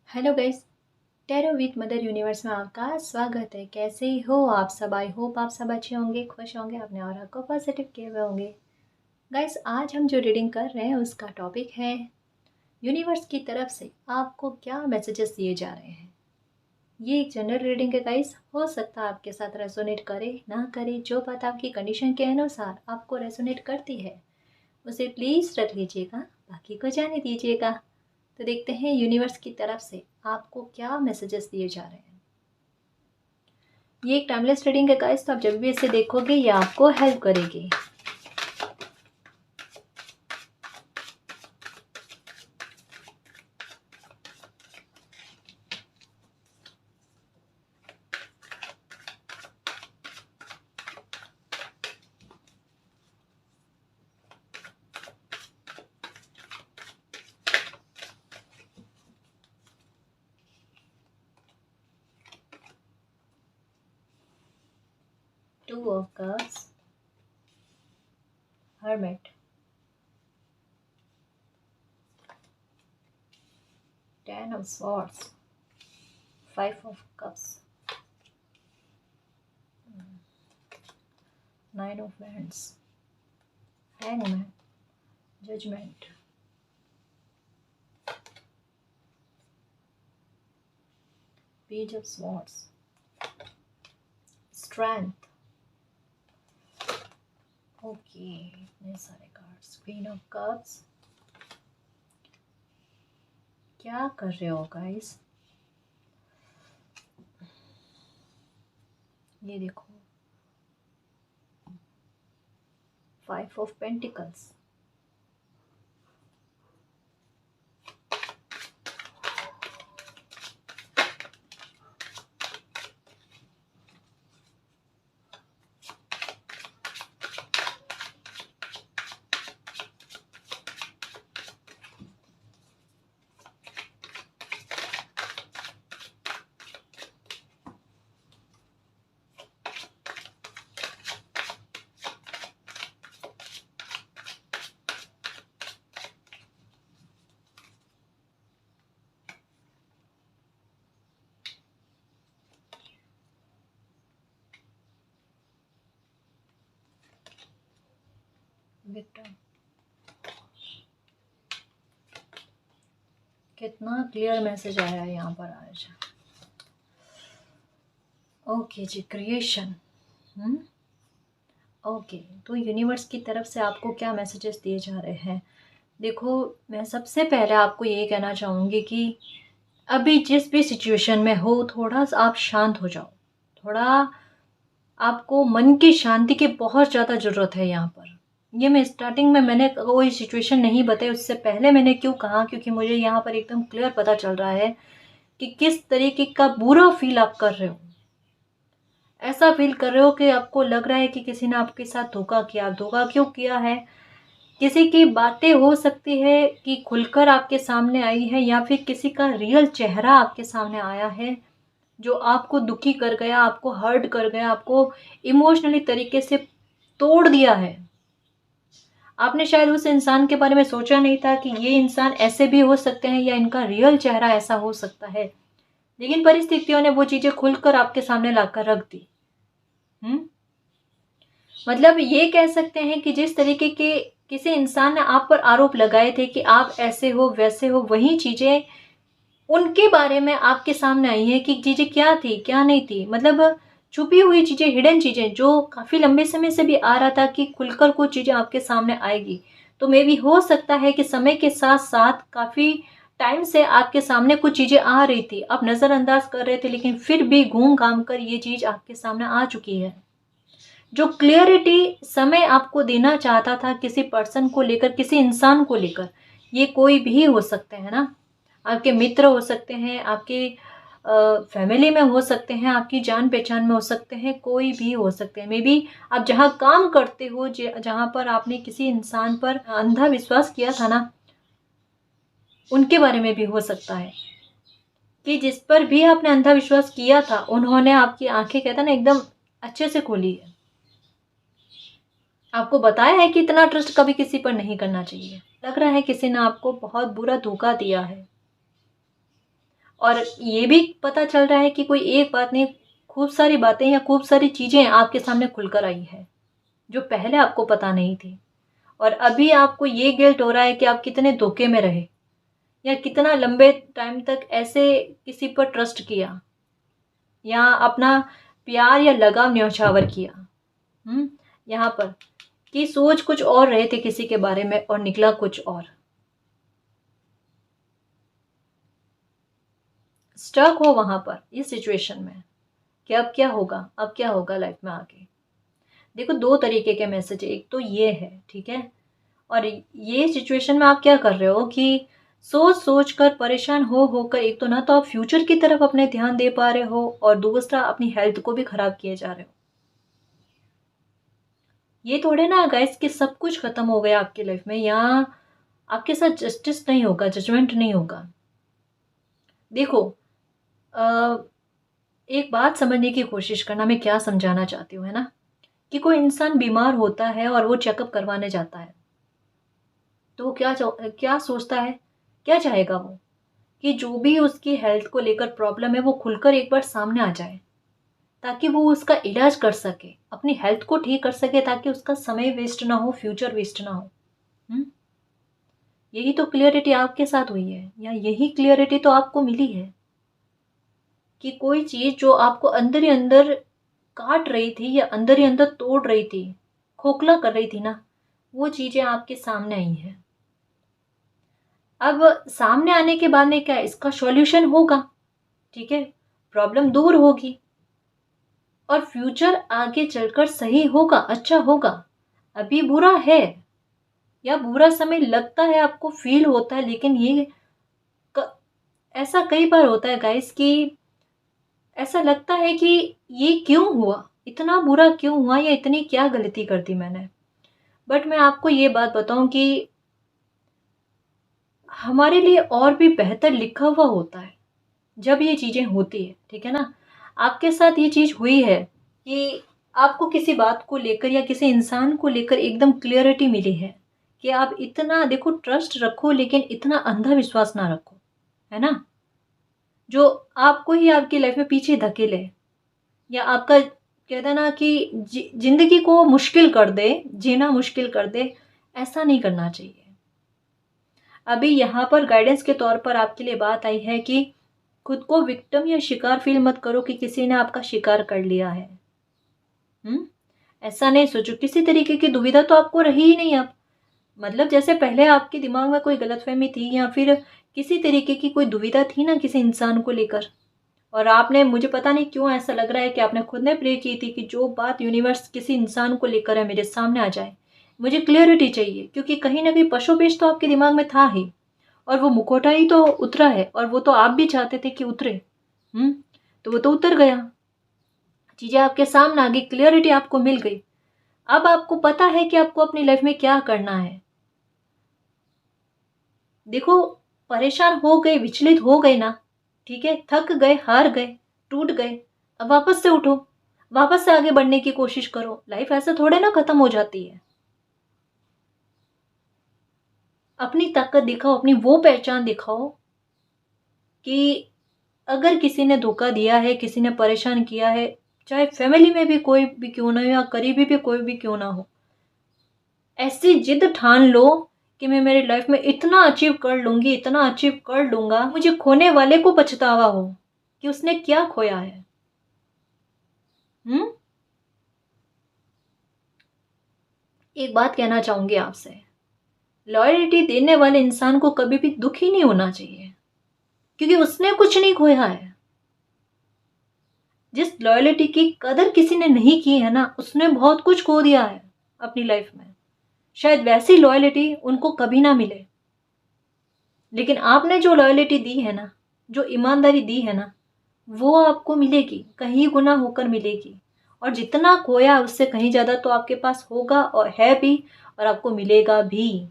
Hello guys. Tarot with mother universe में आपका स्वागत है। कैसे हो आप सब? आई होप आप सब अच्छे होंगे, खुश होंगे, अपने और को पॉजिटिव किए हुए होंगे। गाइस, आज हम जो रीडिंग कर रहे हैं उसका टॉपिक है यूनिवर्स की तरफ से आपको क्या मैसेजेस दिए जा रहे हैं। ये एक जनरल रीडिंग है गाइस, हो सकता है आपके साथ रेजोनेट करे ना करे। जो बात आपकी कंडीशन के अनुसार आपको रेजोनेट करती है उसे प्लीज़ रख लीजिएगा, बाकी को जाने दीजिएगा। तो देखते हैं यूनिवर्स की तरफ से आपको क्या मैसेजेस दिए जा रहे हैं। ये एक टाइमलेस रीडिंग है गाइस, तो आप जब भी इसे देखोगे ये आपको हेल्प करेगी। Two of Cups, Hermit, Ten of Swords, Five of Cups, Nine of Wands, Hangman, Judgment, Page of Swords, Strength. Okay, इतने सारे कार्ड्स। Queen of cups. क्या कर रहे हो गाइस? ये देखो, फाइव ऑफ पेंटिकल्स, विक्टर। कितना क्लियर मैसेज आया है यहाँ पर आज। ओके जी, क्रिएशन। ओके, तो यूनिवर्स की तरफ से आपको क्या मैसेजेस दिए जा रहे हैं? देखो, मैं सबसे पहले आपको ये कहना चाहूँगी कि अभी जिस भी सिचुएशन में हो, थोड़ा सा आप शांत हो जाओ। थोड़ा आपको मन की शांति की बहुत ज़्यादा ज़रूरत है यहाँ पर। ये मैं स्टार्टिंग में मैंने कोई सिचुएशन नहीं बताई, उससे पहले मैंने क्यों कहा, क्योंकि मुझे यहाँ पर एकदम क्लियर पता चल रहा है कि किस तरीके का बुरा फील आप कर रहे हो। ऐसा फील कर रहे हो कि आपको लग रहा है कि किसी ने आपके साथ धोखा किया। धोखा क्यों किया है? किसी की बातें हो सकती है कि खुलकर आपके सामने आई है, या फिर किसी का रियल चेहरा आपके सामने आया है जो आपको दुखी कर गया, आपको हर्ट कर गया, आपको इमोशनली तरीके से तोड़ दिया है। आपने शायद उस इंसान के बारे में सोचा नहीं था कि ये इंसान ऐसे भी हो सकते हैं या इनका रियल चेहरा ऐसा हो सकता है, लेकिन परिस्थितियों ने वो चीजें खुलकर आपके सामने लाकर रख दी। मतलब ये कह सकते हैं कि जिस तरीके के किसी इंसान ने आप पर आरोप लगाए थे कि आप ऐसे हो वैसे हो, वही चीजें उनके बारे में आपके सामने आई है कि चीजें क्या थी क्या नहीं थी। मतलब छुपी हुई चीजें, हिडन चीजें, जो काफी लंबे समय से भी आ रहा था कि खुलकर कुछ चीजें आपके सामने आएगी। तो मे भी हो सकता है कि समय के साथ साथ काफी टाइम से आपके सामने कुछ चीजें आ रही थी, आप नजरअंदाज कर रहे थे, लेकिन फिर भी घूम घाम कर ये चीज आपके सामने आ चुकी है। जो क्लियरिटी समय आपको देना चाहता था किसी पर्सन को लेकर, किसी इंसान को लेकर, ये कोई भी हो सकते हैं ना। आपके मित्र हो सकते हैं, आपके फैमिली में हो सकते हैं, आपकी जान पहचान में हो सकते हैं, कोई भी हो सकते हैं। मे बी आप जहाँ काम करते हो, जहाँ पर आपने किसी इंसान पर अंधा विश्वास किया था ना, उनके बारे में भी हो सकता है कि जिस पर भी आपने अंधा विश्वास किया था, उन्होंने आपकी आंखें, कहता ना, एकदम अच्छे से खोली है। आपको बताया है कि इतना ट्रस्ट कभी किसी पर नहीं करना चाहिए। लग रहा है किसी ने आपको बहुत बुरा धोखा दिया है। और ये भी पता चल रहा है कि कोई एक बात नहीं, खूब सारी बातें या खूब सारी चीज़ें आपके सामने खुलकर आई है जो पहले आपको पता नहीं थी। और अभी आपको ये गिल्ट हो रहा है कि आप कितने धोखे में रहे या कितना लंबे टाइम तक ऐसे किसी पर ट्रस्ट किया या अपना प्यार या लगाव न्यौछावर किया। यहाँ पर कि सोच कुछ और रहे थे किसी के बारे में और निकला कुछ और। स्टक हो वहां पर इस सिचुएशन में कि अब क्या होगा, अब क्या होगा लाइफ में आगे। देखो, दो तरीके के मैसेज है। एक तो ये है, ठीक है, और ये सिचुएशन में आप क्या कर रहे हो कि सोच सोच कर परेशान हो होकर एक तो ना तो आप फ्यूचर की तरफ अपने ध्यान दे पा रहे हो और दूसरा अपनी हेल्थ को भी खराब किए जा रहे हो। ये थोड़े ना गाइस कि सब कुछ खत्म हो गया आपकी लाइफ में, या आपके साथ जस्टिस नहीं होगा, जजमेंट नहीं होगा। देखो, एक बात समझने की कोशिश करना, मैं क्या समझाना चाहती हूँ, है ना, कि कोई इंसान बीमार होता है और वो चेकअप करवाने जाता है तो वो क्या सोचता है, क्या चाहेगा वो कि जो भी उसकी हेल्थ को लेकर प्रॉब्लम है वो खुलकर एक बार सामने आ जाए ताकि वो उसका इलाज कर सके, अपनी हेल्थ को ठीक कर सके, ताकि उसका समय वेस्ट ना हो, फ्यूचर वेस्ट ना हो। हम्म यही तो क्लियरिटी आपके साथ हुई है, या यही क्लियरिटी तो आपको मिली है कि कोई चीज जो आपको अंदर ही अंदर काट रही थी या अंदर ही अंदर तोड़ रही थी, खोखला कर रही थी ना, वो चीजें आपके सामने आई हैं। अब सामने आने के बाद में क्या, इसका सॉल्यूशन होगा, ठीक है, प्रॉब्लम दूर होगी और फ्यूचर आगे चलकर सही होगा, अच्छा होगा। अभी बुरा है या बुरा समय लगता है, आपको फील होता है, लेकिन क, ऐसा कई बार होता है गाइस कि ऐसा लगता है कि ये क्यों हुआ, इतना बुरा क्यों हुआ, या इतनी क्या गलती कर दी मैंने। बट मैं आपको ये बात बताऊं कि हमारे लिए और भी बेहतर लिखा हुआ होता है जब ये चीज़ें होती है, ठीक है ना। आपके साथ ये चीज़ हुई है कि आपको किसी बात को लेकर या किसी इंसान को लेकर एकदम क्लियरिटी मिली है कि आप इतना, देखो, ट्रस्ट रखो लेकिन इतना अंधा विश्वास ना रखो, है ना, जो आपको ही आपकी लाइफ में पीछे धकेले या आपका, कहते हैं ना कि जिंदगी को मुश्किल कर दे, जीना मुश्किल कर दे। ऐसा नहीं करना चाहिए। अभी यहाँ पर गाइडेंस के तौर पर आपके लिए बात आई है कि खुद को विक्टिम या शिकार फील मत करो कि किसी ने आपका शिकार कर लिया है। ऐसा नहीं सोचो, किसी तरीके की दुविधा तो आपको रही ही नहीं अब। मतलब जैसे पहले आपके दिमाग में कोई गलतफहमी थी या फिर किसी तरीके की कोई दुविधा थी ना किसी इंसान को लेकर, और आपने, मुझे पता नहीं क्यों ऐसा लग रहा है कि आपने खुद ने प्रे की थी कि जो बात यूनिवर्स किसी इंसान को लेकर है मेरे सामने आ जाए, मुझे क्लियरिटी चाहिए, क्योंकि कहीं ना कहीं पशुपेश तो आपके दिमाग में था ही और वो मुखौटा ही तो उतरा है, और वो तो आप भी चाहते थे कि उतरे। तो वो तो उतर गया, चीजें आपके सामने आ गई, क्लियरिटी आपको मिल गई। अब आपको पता है कि आपको अपनी लाइफ में क्या करना है। देखो, परेशान हो गए, विचलित हो गए ना, ठीक है, थक गए, हार गए, टूट गए, अब वापस से उठो, वापस से आगे बढ़ने की कोशिश करो। लाइफ ऐसे थोड़े ना खत्म हो जाती है। अपनी ताकत दिखाओ, अपनी वो पहचान दिखाओ कि अगर किसी ने धोखा दिया है, किसी ने परेशान किया है, चाहे फैमिली में भी कोई भी क्यों ना हो या करीबी भी कोई भी क्यों ना हो, ऐसी जिद ठान लो कि मैं मेरी लाइफ में इतना अचीव कर लूंगी, इतना अचीव कर लूंगा, मुझे खोने वाले को पछतावा हो कि उसने क्या खोया है। हम्म एक बात कहना चाहूंगी आपसे, लॉयल्टी देने वाले इंसान को कभी भी दुखी नहीं होना चाहिए, क्योंकि उसने कुछ नहीं खोया है। जिस लॉयल्टी की कदर किसी ने नहीं की है ना, उसने बहुत कुछ खो दिया है अपनी लाइफ में। शायद वैसी लॉयल्टी उनको कभी ना मिले, लेकिन आपने जो लॉयल्टी दी है ना, जो ईमानदारी दी है ना, वो आपको मिलेगी, कहीं गुना होकर मिलेगी। और जितना खोया उससे कहीं ज़्यादा तो आपके पास होगा और है भी, और आपको मिलेगा भी,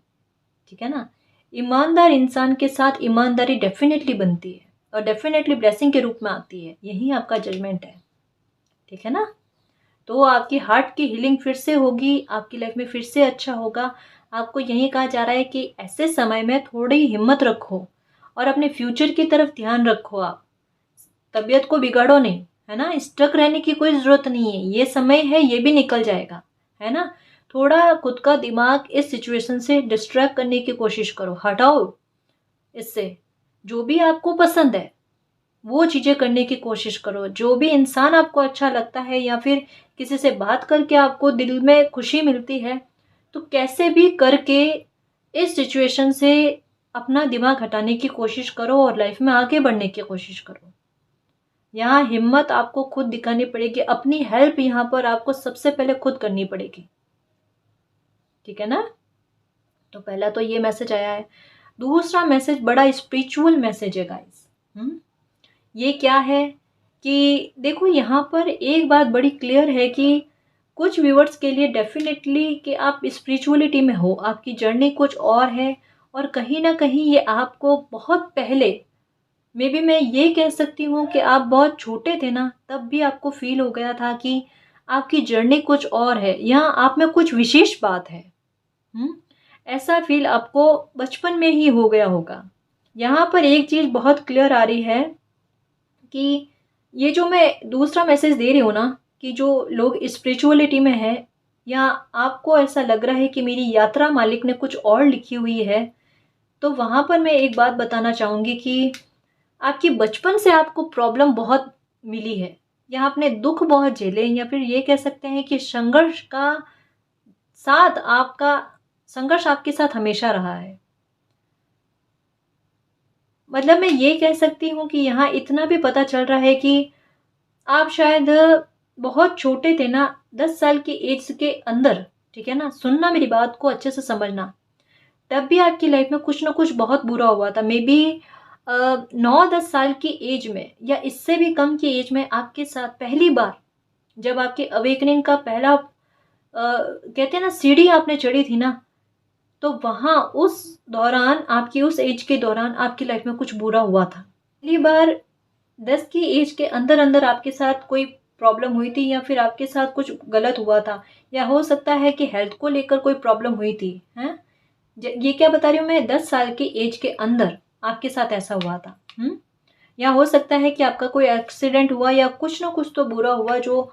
ठीक है ना। ईमानदार इंसान के साथ ईमानदारी डेफिनेटली बनती है और डेफिनेटली ब्लेसिंग के रूप में आती है। यही आपका जजमेंट है, ठीक है ना। तो आपकी हार्ट की हीलिंग फिर से होगी, आपकी लाइफ में फिर से अच्छा होगा। आपको यही कहा जा रहा है कि ऐसे समय में थोड़ी हिम्मत रखो और अपने फ्यूचर की तरफ ध्यान रखो। आप तबीयत को बिगाड़ो नहीं, है ना। स्टक रहने की कोई ज़रूरत नहीं है, ये समय है, ये भी निकल जाएगा, है ना। थोड़ा खुद का दिमाग इस सिचुएशन से डिस्ट्रैक्ट करने की कोशिश करो, हटाओ इससे। जो भी आपको पसंद है वो चीज़ें करने की कोशिश करो। जो भी इंसान आपको अच्छा लगता है या फिर किसी से बात करके आपको दिल में खुशी मिलती है, तो कैसे भी करके इस सिचुएशन से अपना दिमाग हटाने की कोशिश करो और लाइफ में आगे बढ़ने की कोशिश करो। यहाँ हिम्मत आपको खुद दिखानी पड़ेगी, अपनी हेल्प यहाँ पर आपको सबसे पहले खुद करनी पड़ेगी, ठीक है ना। तो पहला तो ये मैसेज आया है। दूसरा मैसेज बड़ा स्पिरिचुअल मैसेज है गाइस। ये क्या है कि देखो यहाँ पर एक बात बड़ी क्लियर है कि कुछ व्यूअर्स के लिए डेफिनेटली कि आप स्पिरिचुअलिटी में हो, आपकी जर्नी कुछ और है, और कहीं ना कहीं ये आपको बहुत पहले, मे बी मैं ये कह सकती हूँ कि आप बहुत छोटे थे ना, तब भी आपको फील हो गया था कि आपकी जर्नी कुछ और है, यहाँ आप में कुछ विशेष बात है। ऐसा फील आपको बचपन में ही हो गया होगा। यहाँ पर एक चीज़ बहुत क्लियर आ रही है कि ये जो मैं दूसरा मैसेज दे रही हूँ ना, कि जो लोग स्पिरिचुअलिटी में है, या आपको ऐसा लग रहा है कि मेरी यात्रा मालिक ने कुछ और लिखी हुई है, तो वहाँ पर मैं एक बात बताना चाहूँगी कि आपकी बचपन से आपको प्रॉब्लम बहुत मिली है, या आपने दुख बहुत झेले, या फिर ये कह सकते हैं कि संघर्ष आपके साथ हमेशा रहा है। मतलब मैं ये कह सकती हूँ कि यहाँ इतना भी पता चल रहा है कि आप शायद बहुत छोटे थे ना, 10 साल की एज के अंदर, ठीक है ना, सुनना मेरी बात को अच्छे से समझना, तब भी आपकी लाइफ में कुछ ना कुछ बहुत बुरा हुआ था। मे बी 9-10 साल की एज में या इससे भी कम की एज में आपके साथ पहली बार जब आपके अवेकनिंग का पहला कहते हैं ना सीढ़ी आपने चढ़ी थी ना, तो वहाँ उस दौरान, आपकी उस एज के दौरान आपकी लाइफ में कुछ बुरा हुआ था। पहली बार 10 की एज के अंदर अंदर आपके साथ कोई प्रॉब्लम हुई थी, या फिर आपके साथ कुछ गलत हुआ था, या हो सकता है कि हेल्थ को लेकर कोई प्रॉब्लम हुई थी, हैं। ये क्या बता रही हूँ मैं, 10 साल की एज के अंदर आपके साथ ऐसा हुआ था। या हो सकता है कि आपका कोई एक्सीडेंट हुआ, या कुछ ना कुछ तो बुरा हुआ जो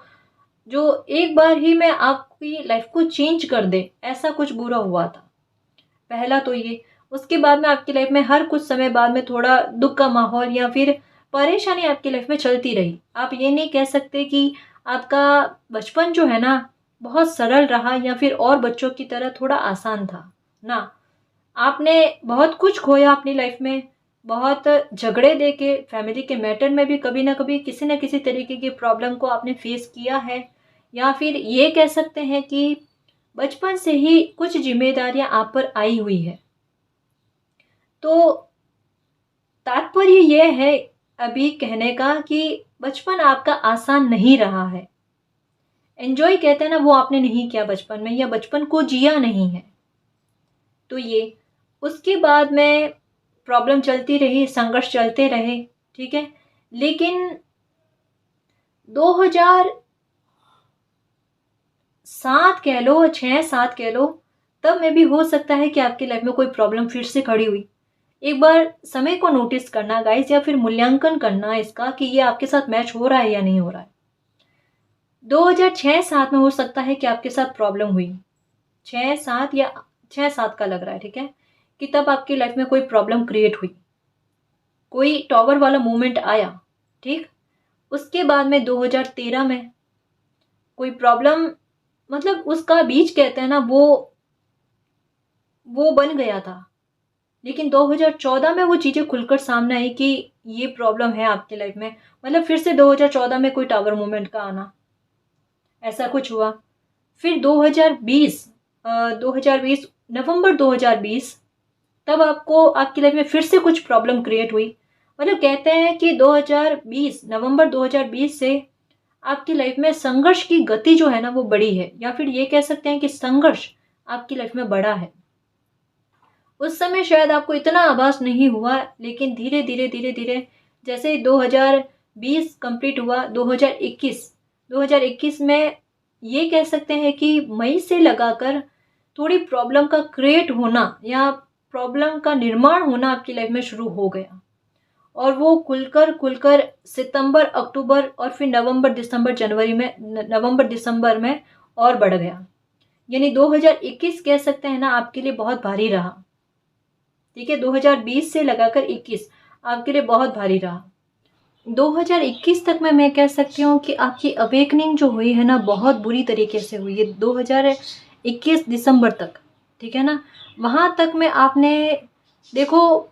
जो एक बार ही में आपकी लाइफ को चेंज कर दे, ऐसा कुछ बुरा हुआ था। पहला तो ये। उसके बाद में आपकी लाइफ में हर कुछ समय बाद में थोड़ा दुख का माहौल या फिर परेशानी आपकी लाइफ में चलती रही। आप ये नहीं कह सकते कि आपका बचपन जो है ना बहुत सरल रहा, या फिर और बच्चों की तरह थोड़ा आसान था ना। आपने बहुत कुछ खोया अपनी लाइफ में, बहुत झगड़े देके, फैमिली के मैटर में भी कभी ना कभी किसी न किसी तरीके की प्रॉब्लम को आपने फेस किया है, या फिर ये कह सकते हैं कि बचपन से ही कुछ जिम्मेदारियां आप पर आई हुई है। तो तात्पर्य यह है अभी कहने का कि बचपन आपका आसान नहीं रहा है। एंजॉय कहते हैं ना, वो आपने नहीं किया बचपन में, या बचपन को जिया नहीं है। तो ये उसके बाद में प्रॉब्लम चलती रही, संघर्ष चलते रहे, ठीक है। लेकिन 2007 कह लो, 6-7 कह लो, तब में भी हो सकता है कि आपकी लाइफ में कोई प्रॉब्लम फिर से खड़ी हुई। एक बार समय को नोटिस करना गाइस, या फिर मूल्यांकन करना इसका कि ये आपके साथ मैच हो रहा है या नहीं हो रहा है। 2006-7 में हो सकता है कि आपके साथ प्रॉब्लम हुई, 6-7 या 6-7 का लग रहा है, ठीक है, कि तब आपकी लाइफ में कोई प्रॉब्लम क्रिएट हुई, कोई टॉवर वाला मोमेंट आया, ठीक। उसके बाद में 2013 में कोई प्रॉब्लम, मतलब उसका बीज कहते हैं ना, वो बन गया था। लेकिन 2014 में वो चीज़ें खुलकर सामने आई कि ये प्रॉब्लम है आपकी लाइफ में। मतलब फिर से 2014 में कोई टावर मूवमेंट का आना, ऐसा कुछ हुआ। फिर 2020 नवंबर 2020, तब आपको आपकी लाइफ में फिर से कुछ प्रॉब्लम क्रिएट हुई। मतलब कहते हैं कि 2020 नवंबर 2020 से आपकी लाइफ में संघर्ष की गति जो है ना वो बढ़ी है, या फिर ये कह सकते हैं कि संघर्ष आपकी लाइफ में बढ़ा है। उस समय शायद आपको इतना आभास नहीं हुआ, लेकिन धीरे धीरे धीरे धीरे जैसे 2020 कंप्लीट हुआ, 2021 में ये कह सकते हैं कि मई से लगाकर थोड़ी प्रॉब्लम का क्रिएट होना, या प्रॉब्लम का निर्माण होना आपकी लाइफ में शुरू हो गया, और वो खुलकर सितंबर, अक्टूबर और फिर नवंबर, दिसंबर, जनवरी में, नवंबर, दिसंबर में और बढ़ गया। यानी 2021 कह सकते हैं ना आपके लिए बहुत भारी रहा। ठीक है, 2020 से लगाकर 21 आपके लिए बहुत भारी रहा। 2021 तक में मैं कह सकती हूँ कि आपकी अवेकनिंग जो हुई है ना बहुत बुरी तरीके से हुई है, 2021 दिसंबर तक। ठीक है ना, वहाँ तक में आपने देखो,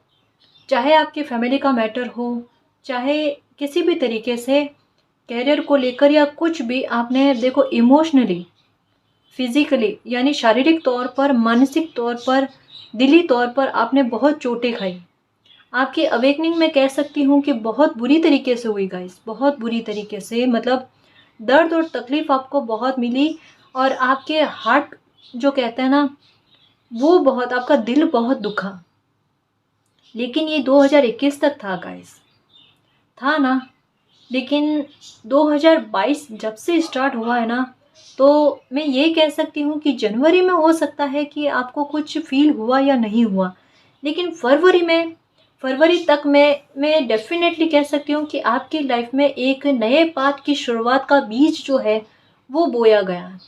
चाहे आपकी फैमिली का मैटर हो, चाहे किसी भी तरीके से कैरियर को लेकर या कुछ भी, आपने देखो इमोशनली, फिजिकली यानी शारीरिक तौर पर, मानसिक तौर पर, दिली तौर पर आपने बहुत चोटें खाई। आपकी अवेकनिंग में कह सकती हूँ कि बहुत बुरी तरीके से हुई गाइस, बहुत बुरी तरीके से, मतलब दर्द और तकलीफ आपको बहुत मिली, और आपके हार्ट जो कहते हैं ना वो बहुत, आपका दिल बहुत दुखा। लेकिन ये 2021 तक था गाइस, था ना। लेकिन 2022 जब से स्टार्ट हुआ है ना, तो मैं ये कह सकती हूँ कि जनवरी में हो सकता है कि आपको कुछ फील हुआ या नहीं हुआ, लेकिन फरवरी तक मैं डेफिनेटली कह सकती हूँ कि आपकी लाइफ में एक नए पाथ की शुरुआत का बीज जो है वो बोया गया।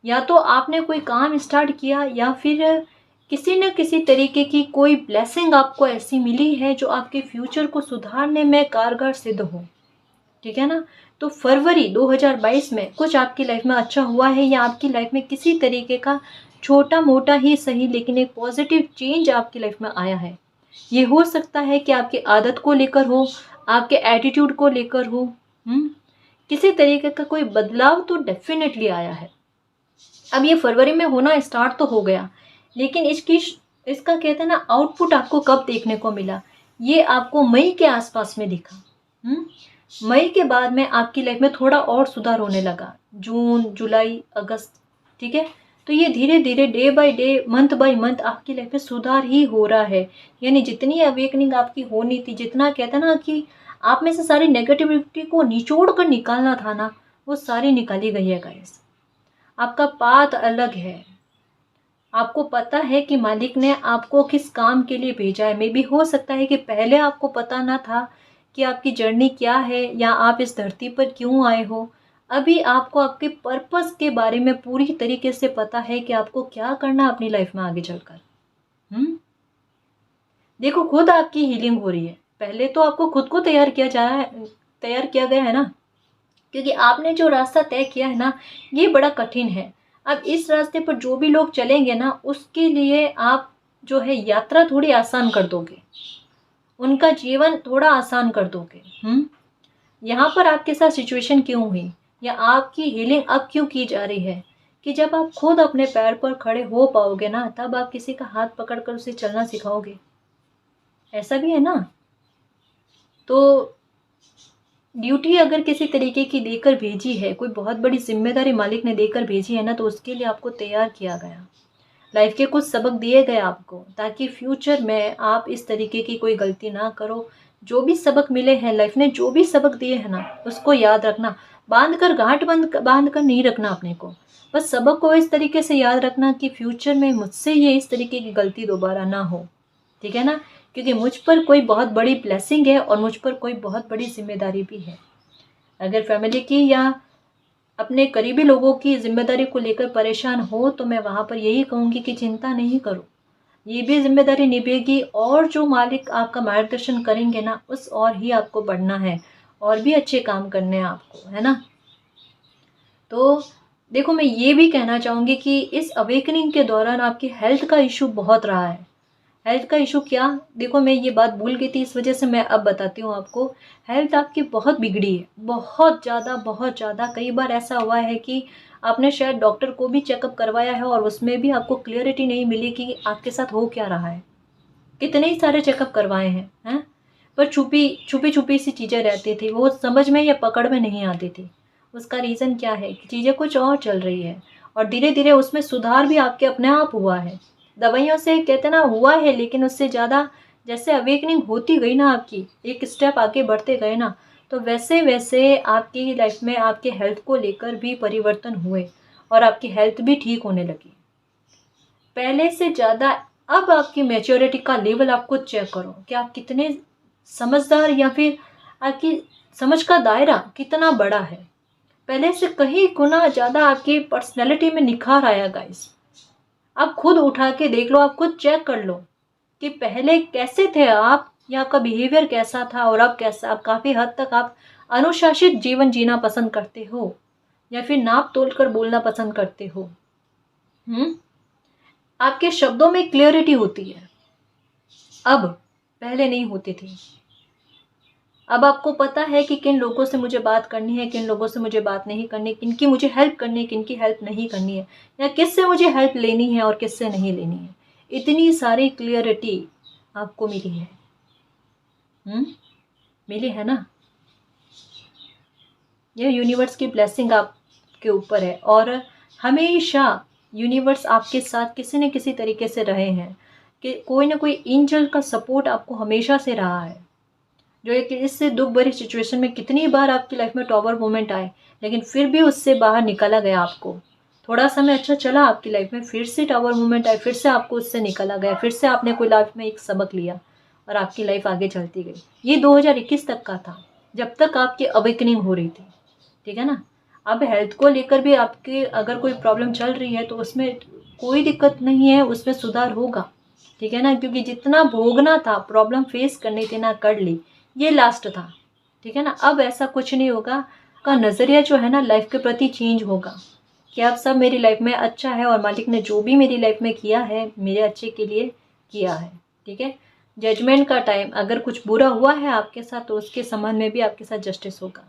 या तो आपने कोई काम स्टार्ट किया, या फिर किसी न किसी तरीके की कोई ब्लेसिंग आपको ऐसी मिली है जो आपके फ्यूचर को सुधारने में कारगर सिद्ध हो। ठीक है ना, तो फरवरी 2022 में कुछ आपकी लाइफ में अच्छा हुआ है, या आपकी लाइफ में किसी तरीके का छोटा मोटा ही सही लेकिन एक पॉजिटिव चेंज आपकी लाइफ में आया है। ये हो सकता है कि आपकी आदत को लेकर हो, आपके एटीट्यूड को लेकर हो, किसी तरीके का कोई बदलाव तो डेफिनेटली आया है। अब ये फरवरी में होना स्टार्ट तो हो गया, लेकिन इसका कहते हैं ना आउटपुट आपको कब देखने को मिला, ये आपको मई के आसपास में दिखा। मई के बाद में आपकी लाइफ में थोड़ा और सुधार होने लगा, जून, जुलाई, अगस्त। ठीक है, तो ये धीरे धीरे day by day, month by month आपकी लाइफ में सुधार ही हो रहा है। यानी जितनी अवेकनिंग आपकी होनी थी, जितना कहते हैं ना कि आप में से सारी नेगेटिविटी को निचोड़ कर निकालना था ना, वो सारी निकाली गई है गाइस। आपका पाथ अलग है, आपको पता है कि मालिक ने आपको किस काम के लिए भेजा है। मे भी हो सकता है कि पहले आपको पता ना था कि आपकी जर्नी क्या है, या आप इस धरती पर क्यों आए हो। अभी आपको आपके पर्पस के बारे में पूरी तरीके से पता है कि आपको क्या करना है अपनी लाइफ में आगे चलकर। देखो, खुद आपकी हीलिंग हो रही है। पहले तो आपको खुद को तैयार किया गया है ना, क्योंकि आपने जो रास्ता तय किया है ना, ये बड़ा कठिन है। अब इस रास्ते पर जो भी लोग चलेंगे ना, उसके लिए आप जो है यात्रा थोड़ी आसान कर दोगे, उनका जीवन थोड़ा आसान कर दोगे। यहाँ पर आपके साथ सिचुएशन क्यों हुई, या आपकी हीलिंग अब क्यों की जा रही है, कि जब आप खुद अपने पैर पर खड़े हो पाओगे ना, तब आप किसी का हाथ पकड़कर उसे चलना सिखाओगे। ऐसा भी है ना। तो ड्यूटी अगर किसी तरीके की देकर भेजी है, कोई बहुत बड़ी जिम्मेदारी मालिक ने देकर भेजी है ना, तो उसके लिए आपको तैयार किया गया। लाइफ के कुछ सबक दिए गए आपको, ताकि फ्यूचर में आप इस तरीके की कोई गलती ना करो। जो भी सबक मिले हैं, लाइफ ने जो भी सबक दिए हैं ना, उसको याद रखना। गांठ बांध कर नहीं रखना अपने को, बस सबक को इस तरीके से याद रखना कि फ्यूचर में मुझसे ये इस तरीके की गलती दोबारा ना हो। ठीक है ना, क्योंकि मुझ पर कोई बहुत बड़ी ब्लेसिंग है, और मुझ पर कोई बहुत बड़ी जिम्मेदारी भी है। अगर फैमिली की या अपने करीबी लोगों की जिम्मेदारी को लेकर परेशान हो, तो मैं वहाँ पर यही कहूँगी कि चिंता नहीं करो, ये भी जिम्मेदारी निभेगी, और जो मालिक आपका मार्गदर्शन करेंगे ना, उस और ही आपको बढ़ना है, और भी अच्छे काम करने हैं आपको, है ना। तो देखो, मैं ये भी कहना चाहूँगी कि इस अवेकनिंग के दौरान आपकी हेल्थ का इशू बहुत रहा है। हेल्थ का इशू क्या, देखो मैं ये बात भूल गई थी, इस वजह से मैं अब बताती हूँ आपको। हेल्थ आपकी बहुत बिगड़ी है, बहुत ज़्यादा। कई बार ऐसा हुआ है कि आपने शायद डॉक्टर को भी चेकअप करवाया है, और उसमें भी आपको क्लियरिटी नहीं मिली कि आपके साथ हो क्या रहा है। कितने ही सारे चेकअप करवाए हैं, पर छुपी सी चीज़ें रहती थी, वो समझ में या पकड़ में नहीं आती थी। उसका रीज़न क्या है कि चीज़ें कुछ और चल रही है, और धीरे धीरे उसमें सुधार भी आपके अपने आप हुआ है। दवाइयों से कहते ना हुआ है, लेकिन उससे ज़्यादा जैसे अवेकनिंग होती गई ना, आपकी एक स्टेप आगे बढ़ते गए ना, तो वैसे वैसे आपकी लाइफ में आपके हेल्थ को लेकर भी परिवर्तन हुए, और आपकी हेल्थ भी ठीक होने लगी। पहले से ज़्यादा अब आपकी मैच्योरिटी का लेवल आपको चेक करो कि आप कितने समझदार, या फिर आपकी समझ का दायरा कितना बड़ा है। पहले से कहीं गुना ज़्यादा आपकी पर्सनैलिटी में निखार आया गाइस। आप खुद उठा के देख लो, आप खुद चेक कर लो कि पहले कैसे थे आप, या आपका बिहेवियर कैसा था, और अब कैसा। आप काफ़ी हद तक आप अनुशासित जीवन जीना पसंद करते हो, या फिर नाप तोल कर बोलना पसंद करते हो। आपके शब्दों में क्लियरिटी होती है, अब पहले नहीं होती थी। अब आपको पता है कि किन लोगों से मुझे बात करनी है, किन लोगों से मुझे बात नहीं करनी, किनकी मुझे हेल्प करनी है, किनकी हेल्प नहीं करनी है, या किससे मुझे हेल्प लेनी है और किससे नहीं लेनी है। इतनी सारी क्लियरिटी आपको मिली है। मिली है ना। यह यूनिवर्स की ब्लेसिंग आपके ऊपर है, और हमेशा यूनिवर्स आपके साथ किसी न किसी तरीके से रहे हैं, कि कोई ना कोई एंजल का सपोर्ट आपको हमेशा से रहा है, जो एक इससे दुख भरी सिचुएशन में कितनी बार आपकी लाइफ में टॉवर मोमेंट आए, लेकिन फिर भी उससे बाहर निकाला गया। आपको थोड़ा समय अच्छा चला आपकी लाइफ में, फिर से टावर मोमेंट आए, फिर से आपको उससे निकाला गया, फिर से आपने कोई लाइफ में एक सबक लिया और आपकी लाइफ आगे चलती गई। ये 2021 तक का था, जब तक आपकी अवेकनिंग हो रही थी, ठीक है ना। अब हेल्थ को लेकर भी आपके अगर कोई प्रॉब्लम चल रही है तो उसमें कोई दिक्कत नहीं है, उसमें सुधार होगा, ठीक है ना। क्योंकि जितना भोगना था, प्रॉब्लम फेस करनी थी ना, कर ली, ये लास्ट था, ठीक है ना। अब ऐसा कुछ नहीं होगा। का नज़रिया जो है ना लाइफ के प्रति चेंज होगा, कि अब सब मेरी लाइफ में अच्छा है, और मालिक ने जो भी मेरी लाइफ में किया है मेरे अच्छे के लिए किया है, ठीक है। जजमेंट का टाइम, अगर कुछ बुरा हुआ है आपके साथ तो उसके संबंध में भी आपके साथ जस्टिस होगा,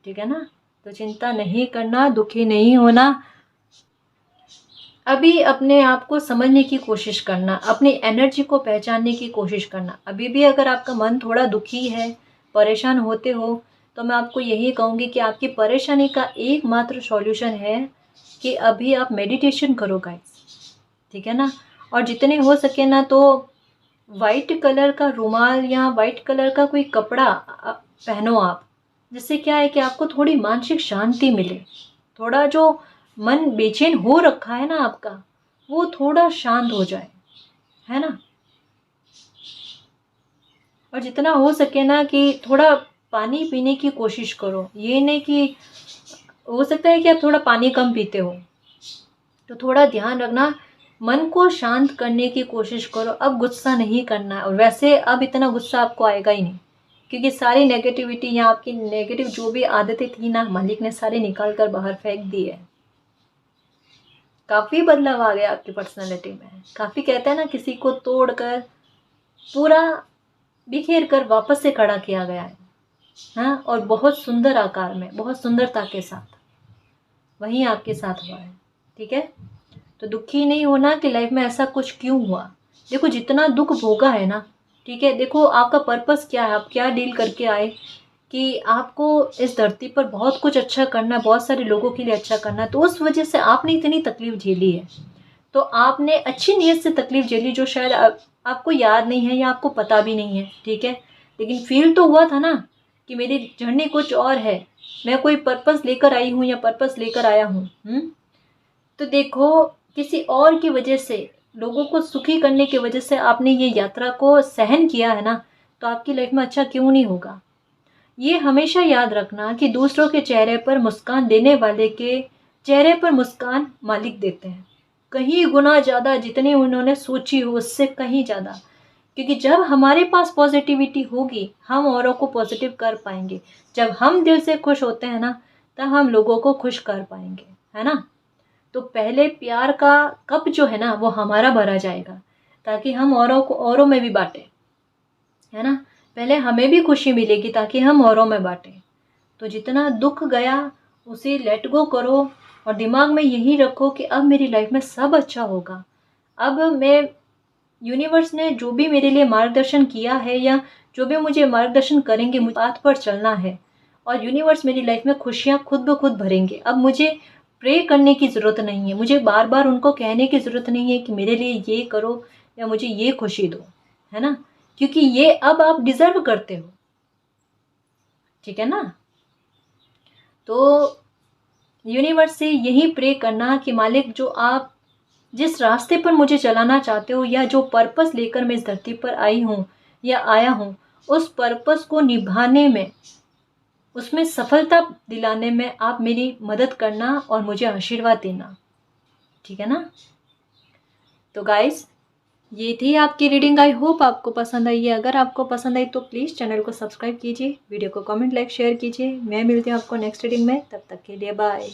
ठीक है ना। तो चिंता नहीं करना, दुखी नहीं होना। अभी अपने आप को समझने की कोशिश करना, अपनी एनर्जी को पहचानने की कोशिश करना। अभी भी अगर आपका मन थोड़ा दुखी है, परेशान होते हो, तो मैं आपको यही कहूँगी कि आपकी परेशानी का एकमात्र सॉल्यूशन है कि अभी आप मेडिटेशन करो गाइस, ठीक है ना। और जितने हो सके ना तो वाइट कलर का रुमाल या वाइट कलर का कोई कपड़ा पहनो आप, जिससे क्या है कि आपको थोड़ी मानसिक शांति मिले, थोड़ा जो मन बेचैन हो रखा है ना आपका, वो थोड़ा शांत हो जाए, है ना। और जितना हो सके ना कि थोड़ा पानी पीने की कोशिश करो। ये नहीं कि हो सकता है कि आप थोड़ा पानी कम पीते हो, तो थोड़ा ध्यान रखना, मन को शांत करने की कोशिश करो। अब गुस्सा नहीं करना है, और वैसे अब इतना गुस्सा आपको आएगा ही नहीं, क्योंकि सारी नेगेटिविटी या आपकी नेगेटिव जो भी आदतें थी ना, मालिक ने सारी निकाल कर बाहर फेंक दी है। काफ़ी बदलाव आ गया आपकी पर्सनालिटी में। काफ़ी कहते हैं ना, किसी को तोड़कर पूरा बिखेर कर वापस से खड़ा किया गया है, हाँ। और बहुत सुंदर आकार में, बहुत सुंदरता के साथ वही आपके साथ हुआ है, ठीक है। तो दुखी नहीं होना कि लाइफ में ऐसा कुछ क्यों हुआ। देखो जितना दुख भोगा है ना, ठीक है, देखो आपका पर्पस क्या है, आप क्या डील करके आए, कि आपको इस धरती पर बहुत कुछ अच्छा करना है, बहुत सारे लोगों के लिए अच्छा करना है, तो उस वजह से आपने इतनी तकलीफ झेली है। तो आपने अच्छी नीयत से तकलीफ झेली, जो शायद आपको याद नहीं है या आपको पता भी नहीं है, ठीक है। लेकिन फील तो हुआ था ना कि मेरी जर्नी कुछ और है, मैं कोई पर्पस लेकर आई हूँ या पर्पस लेकर आया हूँ। तो देखो, किसी और की वजह से, लोगों को सुखी करने की वजह से आपने ये यात्रा को सहन किया है ना, तो आपकी लाइफ में अच्छा क्यों नहीं होगा। ये हमेशा याद रखना कि दूसरों के चेहरे पर मुस्कान देने वाले के चेहरे पर मुस्कान मालिक देते हैं, कहीं गुना ज़्यादा, जितनी उन्होंने सोची हो उससे कहीं ज़्यादा। क्योंकि जब हमारे पास पॉजिटिविटी होगी, हम औरों को पॉजिटिव कर पाएंगे। जब हम दिल से खुश होते हैं ना, तब हम लोगों को खुश कर पाएंगे, है ना। तो पहले प्यार का कप जो है ना वो हमारा भरा जाएगा, ताकि हम औरों को औरों में भी बांटें, है ना। पहले हमें भी खुशी मिलेगी ताकि हम औरों में बांटें। तो जितना दुख गया उसे लेट गो करो, और दिमाग में यही रखो कि अब मेरी लाइफ में सब अच्छा होगा। अब मैं, यूनिवर्स ने जो भी मेरे लिए मार्गदर्शन किया है, या जो भी मुझे मार्गदर्शन करेंगे, मुझे पाथ पर चलना है, और यूनिवर्स मेरी लाइफ में खुशियाँ खुद ब खुद भरेंगे। अब मुझे प्रे करने की ज़रूरत नहीं है, मुझे बार बार उनको कहने की ज़रूरत नहीं है कि मेरे लिए ये करो या मुझे ये खुशी दो, है ना। क्योंकि ये अब आप डिज़र्व करते हो, ठीक है ना। तो यूनिवर्स से यही प्रे करना कि मालिक, जो आप जिस रास्ते पर मुझे चलाना चाहते हो या जो पर्पस लेकर मैं इस धरती पर आई हूँ या आया हूँ, उस पर्पस को निभाने में, उसमें सफलता दिलाने में आप मेरी मदद करना और मुझे आशीर्वाद देना, ठीक है ना। तो गाइस, ये थी आपकी रीडिंग। आई होप आपको पसंद आई है। अगर आपको पसंद आई तो प्लीज़ चैनल को सब्सक्राइब कीजिए, वीडियो को कमेंट, लाइक, शेयर कीजिए। मैं मिलती हूँ आपको नेक्स्ट रीडिंग में, तब तक के लिए बाय।